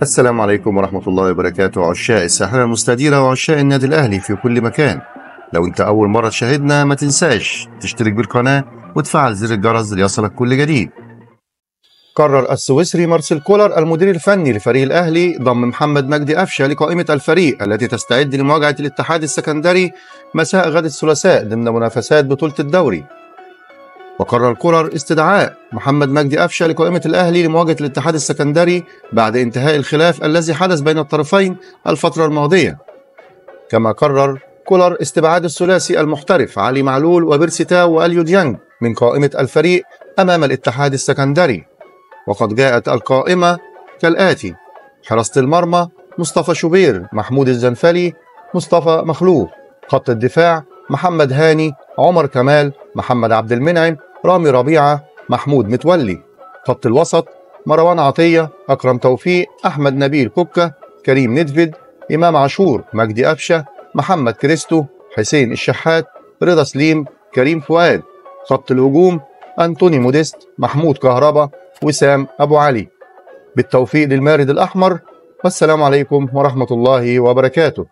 السلام عليكم ورحمة الله وبركاته، عشاق الساحرة المستديرة وعشاق النادي الأهلي في كل مكان. لو أنت أول مرة تشاهدنا ما تنساش تشترك بالقناة وتفعل زر الجرس ليصلك كل جديد. قرر السويسري مارسيل كولر المدير الفني لفريق الأهلي ضم محمد مجدي قفشة لقائمة الفريق التي تستعد لمواجهة الاتحاد السكندري مساء غد الثلاثاء ضمن منافسات بطولة الدوري. وقرر كولر استدعاء محمد مجدي قفشة لقائمة الأهلي لمواجهة الاتحاد السكندري بعد انتهاء الخلاف الذي حدث بين الطرفين الفترة الماضية. كما قرر كولر استبعاد الثلاثي المحترف علي معلول وبيرسي تاو واليو ديانج من قائمة الفريق أمام الاتحاد السكندري. وقد جاءت القائمة كالآتي: حراسة المرمى مصطفى شوبير، محمود الزنفلي، مصطفى مخلوف. خط الدفاع محمد هاني، عمر كمال، محمد عبد المنعم، رامي ربيعة، محمود متولي. خط الوسط مروان عطية، أكرم توفيق، أحمد نبيل كوكا، كريم ندفد، إمام عاشور، مجدي قفشة، محمد كريستو، حسين الشحات، رضا سليم، كريم فؤاد. خط الهجوم أنتوني موديست، محمود كهربا، وسام أبو علي. بالتوفيق للمارد الأحمر، والسلام عليكم ورحمة الله وبركاته.